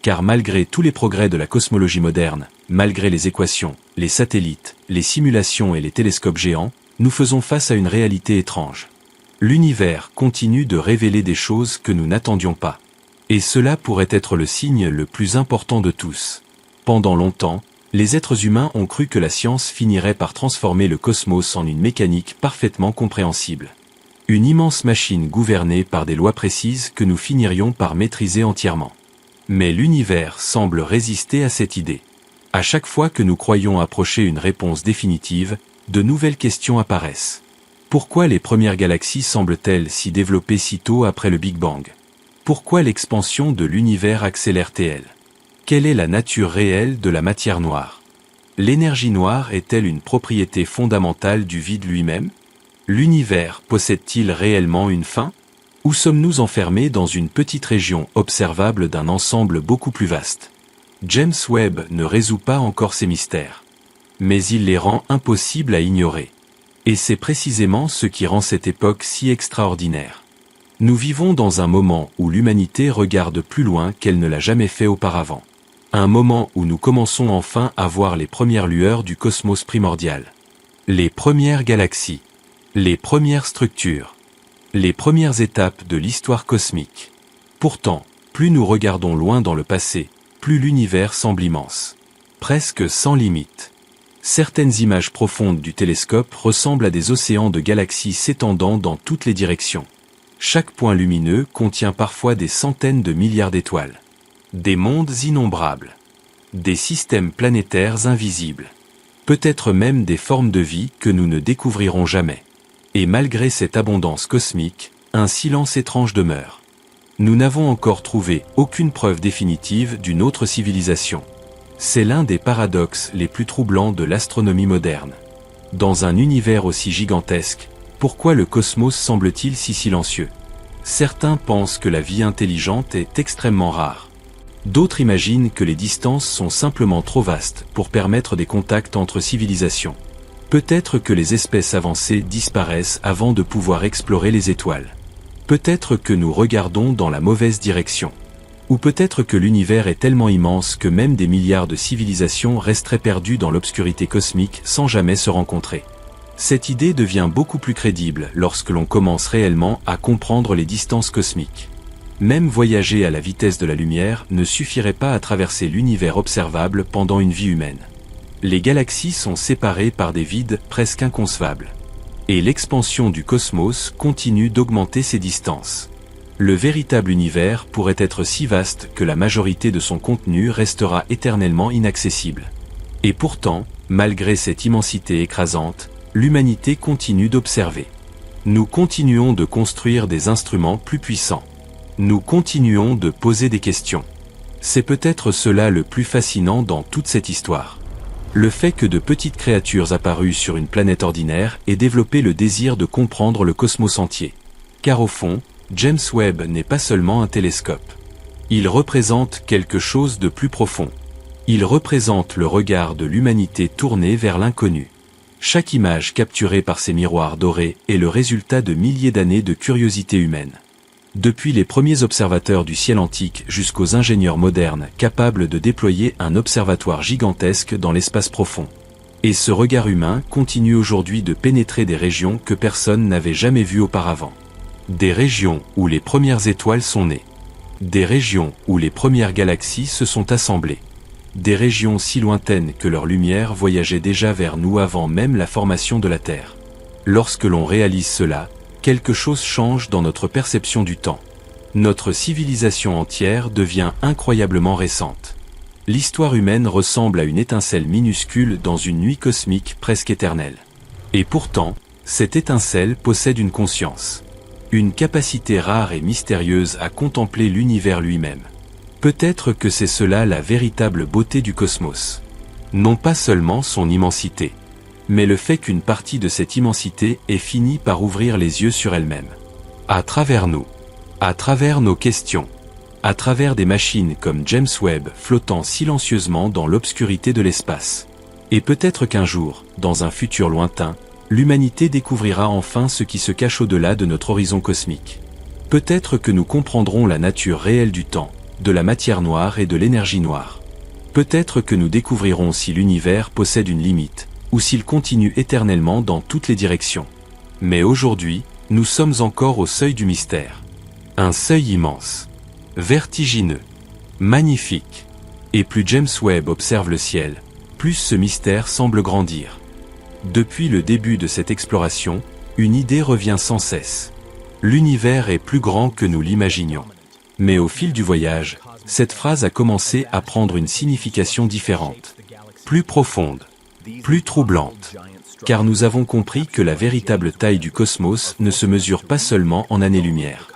Car malgré tous les progrès de la cosmologie moderne, malgré les équations, les satellites, les simulations et les télescopes géants, nous faisons face à une réalité étrange. L'univers continue de révéler des choses que nous n'attendions pas. Et cela pourrait être le signe le plus important de tous. Pendant longtemps, les êtres humains ont cru que la science finirait par transformer le cosmos en une mécanique parfaitement compréhensible. Une immense machine gouvernée par des lois précises que nous finirions par maîtriser entièrement. Mais l'univers semble résister à cette idée. À chaque fois que nous croyons approcher une réponse définitive, de nouvelles questions apparaissent. Pourquoi les premières galaxies semblent-elles s'y développer si tôt après le Big Bang? Pourquoi l'expansion de l'univers accélère-t-elle? Quelle est la nature réelle de la matière noire? L'énergie noire est-elle une propriété fondamentale du vide lui-même? L'univers possède-t-il réellement une fin? Ou sommes-nous enfermés dans une petite région observable d'un ensemble beaucoup plus vaste? James Webb ne résout pas encore ces mystères. Mais il les rend impossibles à ignorer. Et c'est précisément ce qui rend cette époque si extraordinaire. Nous vivons dans un moment où l'humanité regarde plus loin qu'elle ne l'a jamais fait auparavant. Un moment où nous commençons enfin à voir les premières lueurs du cosmos primordial. Les premières galaxies. Les premières structures. Les premières étapes de l'histoire cosmique. Pourtant, plus nous regardons loin dans le passé, plus l'univers semble immense. Presque sans limite. Certaines images profondes du télescope ressemblent à des océans de galaxies s'étendant dans toutes les directions. Chaque point lumineux contient parfois des centaines de milliards d'étoiles. Des mondes innombrables. Des systèmes planétaires invisibles. Peut-être même des formes de vie que nous ne découvrirons jamais. Et malgré cette abondance cosmique, un silence étrange demeure. Nous n'avons encore trouvé aucune preuve définitive d'une autre civilisation. C'est l'un des paradoxes les plus troublants de l'astronomie moderne. Dans un univers aussi gigantesque, pourquoi le cosmos semble-t-il si silencieux? Certains pensent que la vie intelligente est extrêmement rare. D'autres imaginent que les distances sont simplement trop vastes pour permettre des contacts entre civilisations. Peut-être que les espèces avancées disparaissent avant de pouvoir explorer les étoiles. Peut-être que nous regardons dans la mauvaise direction. Ou peut-être que l'univers est tellement immense que même des milliards de civilisations resteraient perdues dans l'obscurité cosmique sans jamais se rencontrer. Cette idée devient beaucoup plus crédible lorsque l'on commence réellement à comprendre les distances cosmiques. Même voyager à la vitesse de la lumière ne suffirait pas à traverser l'univers observable pendant une vie humaine. Les galaxies sont séparées par des vides presque inconcevables. Et l'expansion du cosmos continue d'augmenter ces distances. Le véritable univers pourrait être si vaste que la majorité de son contenu restera éternellement inaccessible. Et pourtant, malgré cette immensité écrasante, l'humanité continue d'observer. Nous continuons de construire des instruments plus puissants. Nous continuons de poser des questions. C'est peut-être cela le plus fascinant dans toute cette histoire. Le fait que de petites créatures apparues sur une planète ordinaire aient développé le désir de comprendre le cosmos entier. Car au fond, James Webb n'est pas seulement un télescope. Il représente quelque chose de plus profond. Il représente le regard de l'humanité tournée vers l'inconnu. Chaque image capturée par ces miroirs dorés est le résultat de milliers d'années de curiosité humaine. Depuis les premiers observateurs du ciel antique jusqu'aux ingénieurs modernes capables de déployer un observatoire gigantesque dans l'espace profond. Et ce regard humain continue aujourd'hui de pénétrer des régions que personne n'avait jamais vues auparavant. Des régions où les premières étoiles sont nées. Des régions où les premières galaxies se sont assemblées. Des régions si lointaines que leur lumière voyageait déjà vers nous avant même la formation de la Terre. Lorsque l'on réalise cela, quelque chose change dans notre perception du temps. Notre civilisation entière devient incroyablement récente. L'histoire humaine ressemble à une étincelle minuscule dans une nuit cosmique presque éternelle. Et pourtant, cette étincelle possède une conscience. Une capacité rare et mystérieuse à contempler l'univers lui-même. Peut-être que c'est cela la véritable beauté du cosmos. Non pas seulement son immensité, mais le fait qu'une partie de cette immensité ait fini par ouvrir les yeux sur elle-même. À travers nous, à travers nos questions, à travers des machines comme James Webb flottant silencieusement dans l'obscurité de l'espace. Et peut-être qu'un jour, dans un futur lointain, l'humanité découvrira enfin ce qui se cache au-delà de notre horizon cosmique. Peut-être que nous comprendrons la nature réelle du temps, de la matière noire et de l'énergie noire. Peut-être que nous découvrirons si l'univers possède une limite, ou s'il continue éternellement dans toutes les directions. Mais aujourd'hui, nous sommes encore au seuil du mystère. Un seuil immense, vertigineux, magnifique. Et plus James Webb observe le ciel, plus ce mystère semble grandir. Depuis le début de cette exploration, une idée revient sans cesse. L'univers est plus grand que nous l'imaginions. Mais au fil du voyage, cette phrase a commencé à prendre une signification différente. Plus profonde, plus troublante. Car nous avons compris que la véritable taille du cosmos ne se mesure pas seulement en années-lumière.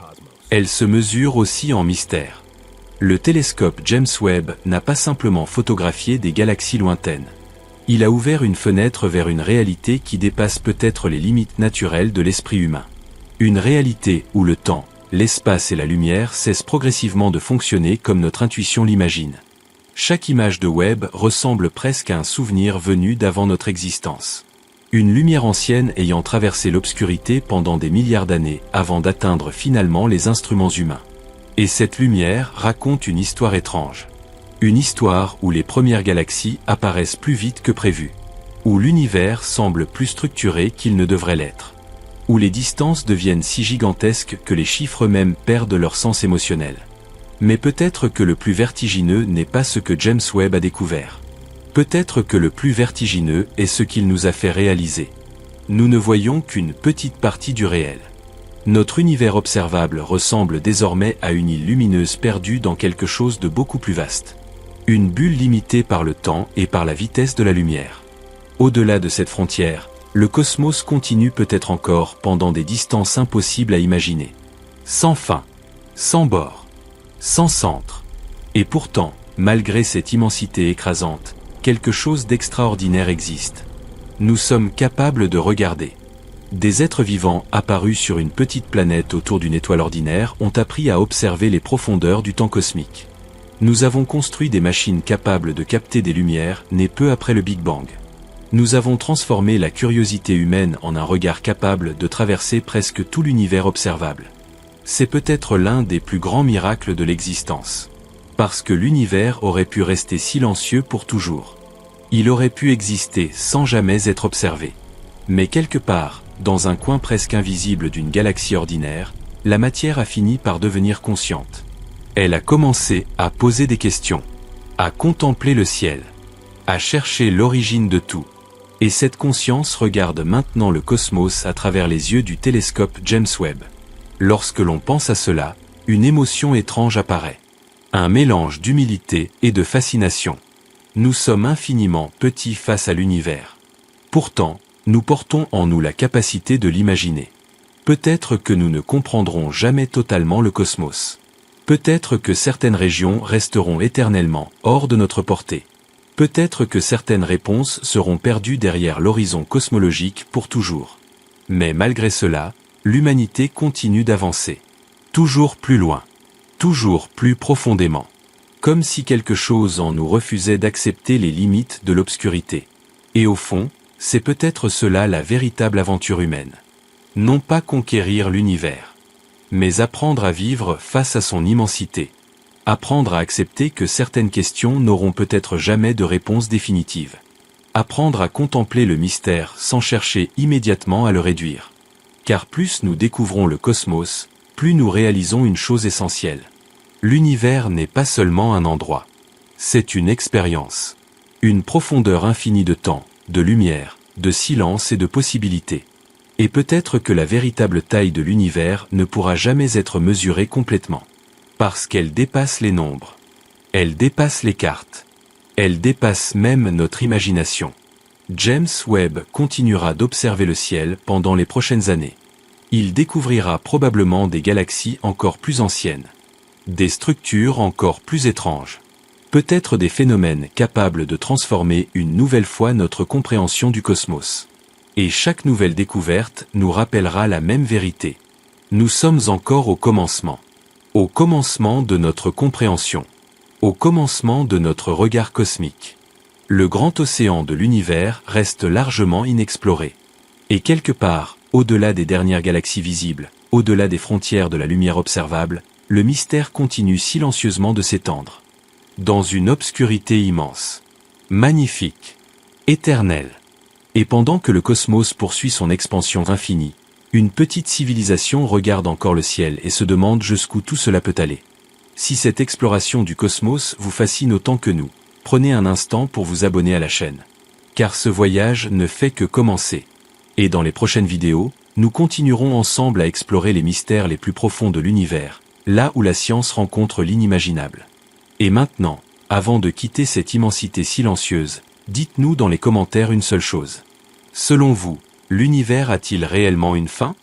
Elle se mesure aussi en mystère. Le télescope James Webb n'a pas simplement photographié des galaxies lointaines. Il a ouvert une fenêtre vers une réalité qui dépasse peut-être les limites naturelles de l'esprit humain. Une réalité où le temps, l'espace et la lumière cessent progressivement de fonctionner comme notre intuition l'imagine. Chaque image de Webb ressemble presque à un souvenir venu d'avant notre existence. Une lumière ancienne ayant traversé l'obscurité pendant des milliards d'années avant d'atteindre finalement les instruments humains. Et cette lumière raconte une histoire étrange. Une histoire où les premières galaxies apparaissent plus vite que prévu. Où l'univers semble plus structuré qu'il ne devrait l'être. Où les distances deviennent si gigantesques que les chiffres eux-mêmes perdent leur sens émotionnel. Mais peut-être que le plus vertigineux n'est pas ce que James Webb a découvert. Peut-être que le plus vertigineux est ce qu'il nous a fait réaliser. Nous ne voyons qu'une petite partie du réel. Notre univers observable ressemble désormais à une île lumineuse perdue dans quelque chose de beaucoup plus vaste. Une bulle limitée par le temps et par la vitesse de la lumière. Au-delà de cette frontière, le cosmos continue peut-être encore pendant des distances impossibles à imaginer. Sans fin. sans bord, sans centre. Et pourtant, malgré cette immensité écrasante, quelque chose d'extraordinaire existe. Nous sommes capables de regarder. Des êtres vivants apparus sur une petite planète autour d'une étoile ordinaire ont appris à observer les profondeurs du temps cosmique. Nous avons construit des machines capables de capter des lumières nées peu après le Big Bang. Nous avons transformé la curiosité humaine en un regard capable de traverser presque tout l'univers observable. C'est peut-être l'un des plus grands miracles de l'existence. Parce que l'univers aurait pu rester silencieux pour toujours. Il aurait pu exister sans jamais être observé. Mais quelque part, dans un coin presque invisible d'une galaxie ordinaire, la matière a fini par devenir consciente. Elle a commencé à poser des questions, à contempler le ciel, à chercher l'origine de tout. Et cette conscience regarde maintenant le cosmos à travers les yeux du télescope James Webb. Lorsque l'on pense à cela, une émotion étrange apparaît. Un mélange d'humilité et de fascination. Nous sommes infiniment petits face à l'univers. Pourtant, nous portons en nous la capacité de l'imaginer. Peut-être que nous ne comprendrons jamais totalement le cosmos. Peut-être que certaines régions resteront éternellement hors de notre portée. Peut-être que certaines réponses seront perdues derrière l'horizon cosmologique pour toujours. Mais malgré cela, l'humanité continue d'avancer. Toujours plus loin. Toujours plus profondément. Comme si quelque chose en nous refusait d'accepter les limites de l'obscurité. Et au fond, c'est peut-être cela la véritable aventure humaine. Non pas conquérir l'univers, mais apprendre à vivre face à son immensité. Apprendre à accepter que certaines questions n'auront peut-être jamais de réponse définitive. Apprendre à contempler le mystère sans chercher immédiatement à le réduire. Car plus nous découvrons le cosmos, plus nous réalisons une chose essentielle. L'univers n'est pas seulement un endroit. C'est une expérience. Une profondeur infinie de temps, de lumière, de silence et de possibilités. Et peut-être que la véritable taille de l'univers ne pourra jamais être mesurée complètement. Parce qu'elle dépasse les nombres. Elle dépasse les cartes. Elle dépasse même notre imagination. James Webb continuera d'observer le ciel pendant les prochaines années. Il découvrira probablement des galaxies encore plus anciennes. Des structures encore plus étranges. Peut-être des phénomènes capables de transformer une nouvelle fois notre compréhension du cosmos. Et chaque nouvelle découverte nous rappellera la même vérité. Nous sommes encore au commencement. Au commencement de notre compréhension. Au commencement de notre regard cosmique. Le grand océan de l'univers reste largement inexploré. Et quelque part, au-delà des dernières galaxies visibles, au-delà des frontières de la lumière observable, le mystère continue silencieusement de s'étendre. Dans une obscurité immense. Magnifique. Éternelle. Et pendant que le cosmos poursuit son expansion infinie, une petite civilisation regarde encore le ciel et se demande jusqu'où tout cela peut aller. Si cette exploration du cosmos vous fascine autant que nous, prenez un instant pour vous abonner à la chaîne. Car ce voyage ne fait que commencer. Et dans les prochaines vidéos, nous continuerons ensemble à explorer les mystères les plus profonds de l'univers, là où la science rencontre l'inimaginable. Et maintenant, avant de quitter cette immensité silencieuse, dites-nous dans les commentaires une seule chose. Selon vous, l'univers a-t-il réellement une fin ?